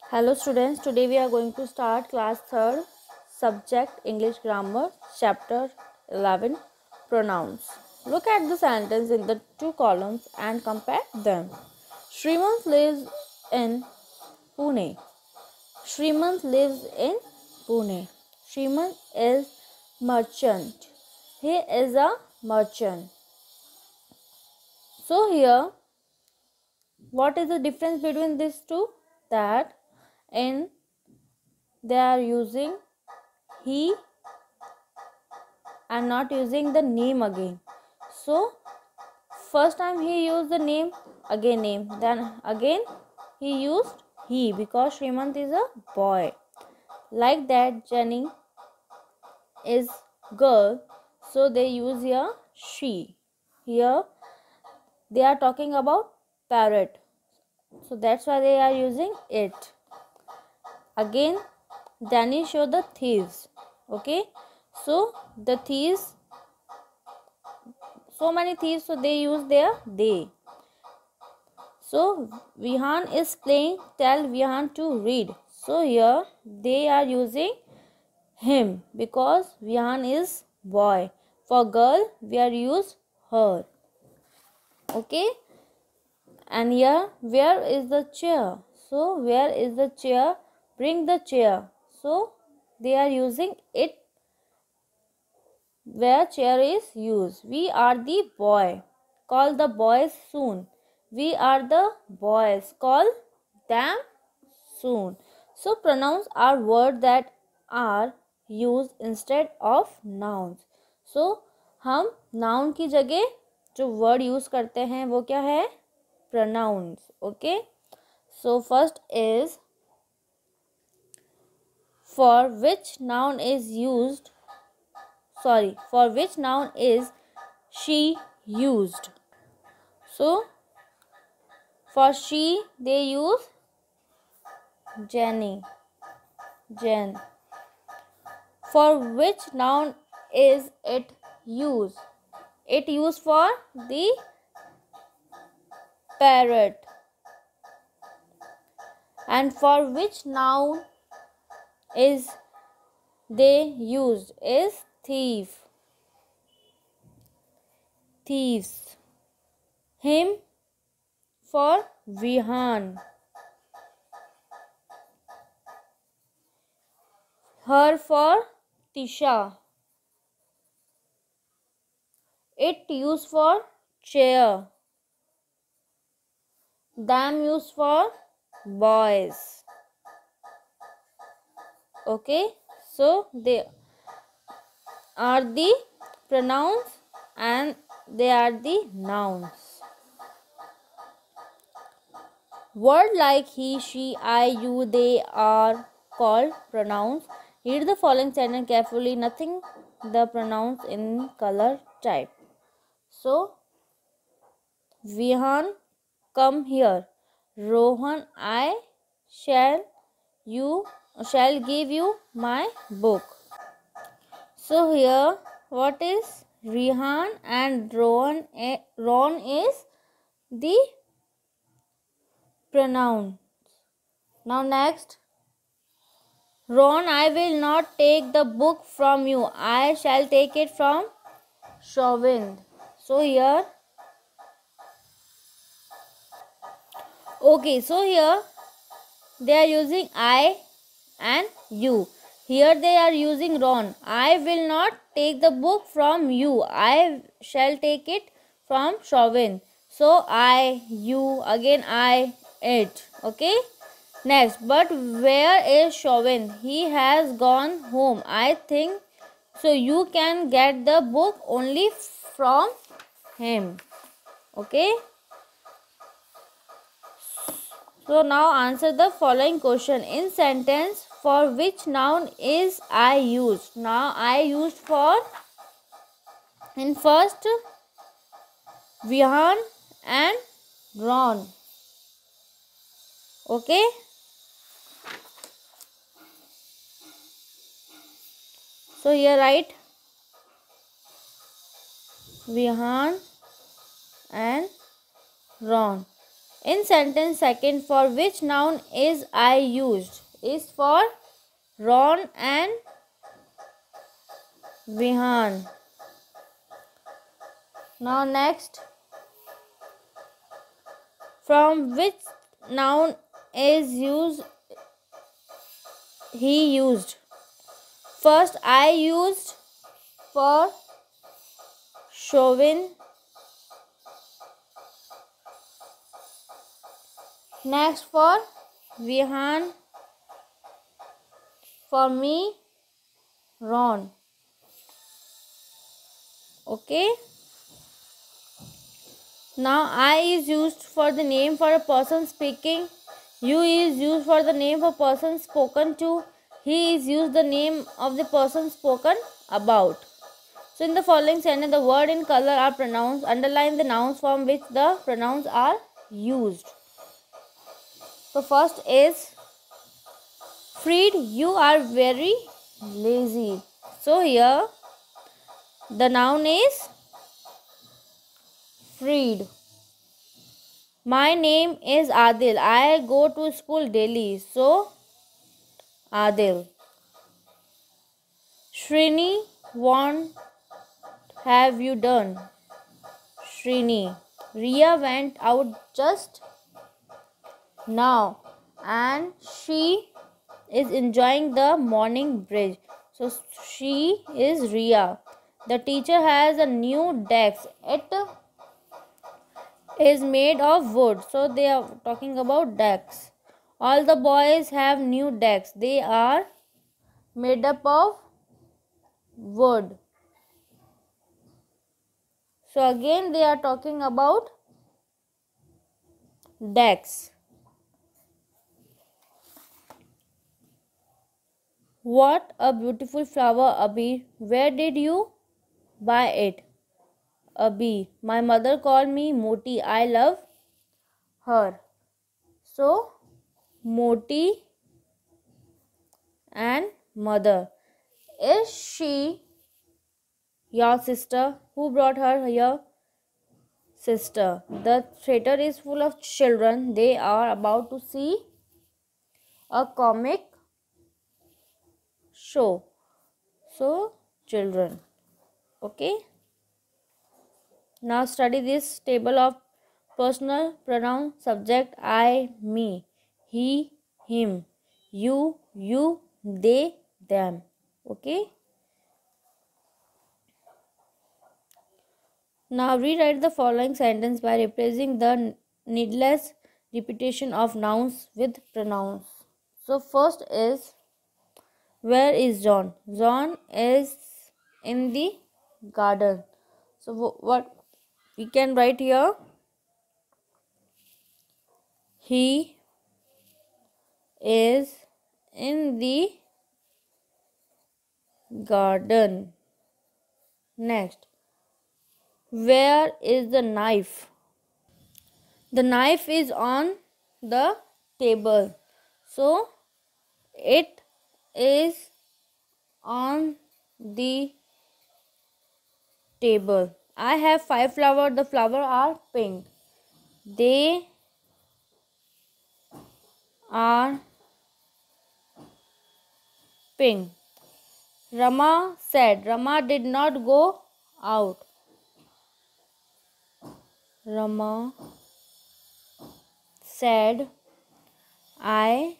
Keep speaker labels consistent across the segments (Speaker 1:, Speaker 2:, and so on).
Speaker 1: Hello students, today we are going to start class 3rd subject English grammar chapter 11 pronouns. Look at the sentence in the two columns and compare them. Srimant lives in Pune. Srimant lives in Pune. Srimant is merchant. He is a merchant. So here, what is the difference between these two? That in they are using he and not using the name again. So first time he used the name, again name, then again he used he because Srimant is a boy. Like that, Jenny is girl, so they use here she. Here they are talking about parrot, so that's why they are using it. Again, Danny show the thieves. Okay, so the thieves, so many thieves, so they use their they. So Vihan is playing, tell Vihan to read. So here they are using him because Vihan is boy. For girl we are use her. Okay, and here where is the chair? So where is the chair? Bring the chair. So they are using it where chair is used. We are the boy. Call the boys soon. We are the boys. Call them soon. So pronouns are words that are used instead of nouns. So हम noun की जगह जो word use करते हैं वो क्या है? Pronouns. Okay. So first is for which noun is used. For which noun is she used? So for she they use Jenny, Jen. For which noun is it used? It used for the parrot. And for which noun is they used is thief, thieves. Him for Vihan, her for Tisha, it used for chair, them used for boys. Okay, so they are the pronouns and they are the nouns. Word like he, she, I, you, they are called pronouns. Read the following sentence carefully. Nothing the pronouns in color type. So, Vihan, come here. Rohan, I shall give you my book. So here, what is Rihan and Ron? Ron is the pronoun. Now next, Ron, I will not take the book from you. I shall take it from Shovind. So here, okay. So here they are using I and you. Here they are using Ron. I will not take the book from you. I shall take it from Shovin. So I, you, again I, it. Okay. Next, but where is Shovin? He has gone home. I think so. You can get the book only from him. Okay. So now answer the following question in sentence. For which noun is I used? Now I used for in first Vihan and Ron. Okay. So here write Vihan and Ron. In sentence second, for which noun is I used? Is for Ron and Vihan. Now next, from which noun is used? He used. First, I used for Chauvin. Next, for Vihan. For me, Ron. Okay. Now, I is used for the name for a person speaking. You is used for the name of a person spoken to. He is used the name of the person spoken about. So, in the following sentence, the word in color are pronouns. Underline the nouns from which the pronouns are used. So, first is Freed. You are very lazy. So, here the noun is freed. My name is Adil. I go to school daily. So, Adil. Shrini, what have you done? Shrini. Ria went out just now and she is enjoying the morning breeze. So, she is Ria. The teacher has a new desk. It is made of wood. So, they are talking about decks. All the boys have new decks. They are made up of wood. So, again, they are talking about decks. What a beautiful flower, Abhi. Where did you buy it? Abhi. My mother called me Moti. I love her. So, Moti and mother. Is she your sister? Who brought her here? Sister. The theater is full of children. They are about to see a comic show. So, children. Okay. Now study this table of personal pronoun subject I, me, he, him, you, they, them. Okay. Now rewrite the following sentence by replacing the needless repetition of nouns with pronouns. So first is, where is John? John is in the garden. So what we can write here? He is in the garden. Next, where is the knife? The knife is on the table. So, it is on the table. I have 5 flowers. The flowers are pink. They are pink. Rama said. Rama did not go out. Rama said, I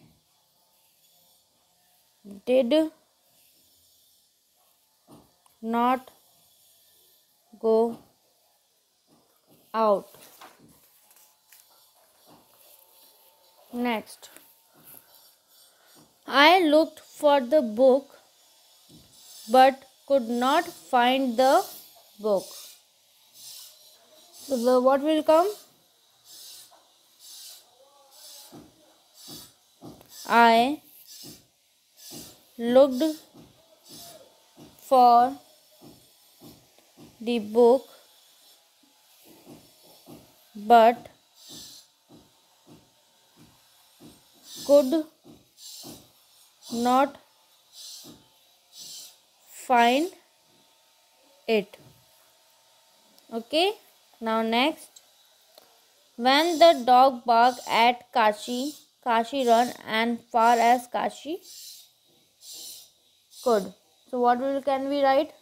Speaker 1: did not go out. Next, I looked for the book but could not find the book. So, what will come? I looked for the book but could not find it. Okay. Now next, When the dog barked at Kashi, Kashi ran as far as Kashi could. So what can we write?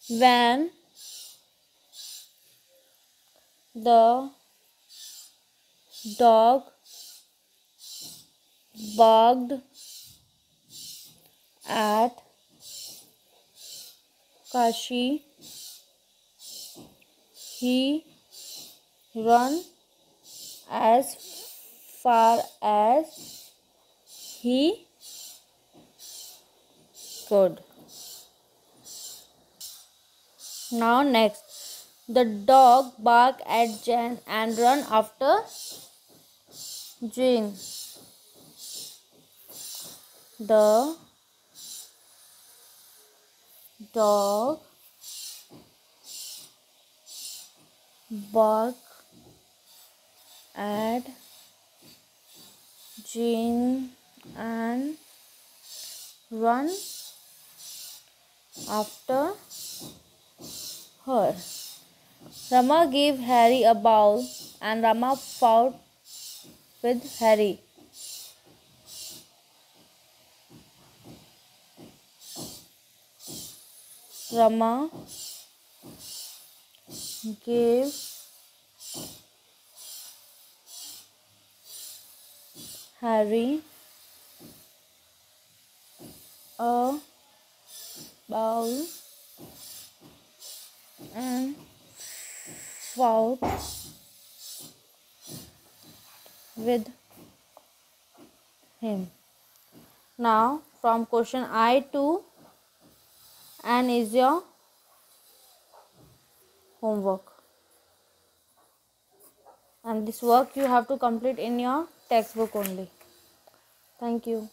Speaker 1: When the dog barked at Kashi, he ran as far as he could. Now next, the dog barked at Jen and ran after Jane. The dog barked at Jane and ran after her. Rama gave Harry a bowl and Rama fought with Harry. Rama gave Harry a bowl and fought with him. Now from question I to N is your homework, and this work you have to complete in your textbook only. Thank you.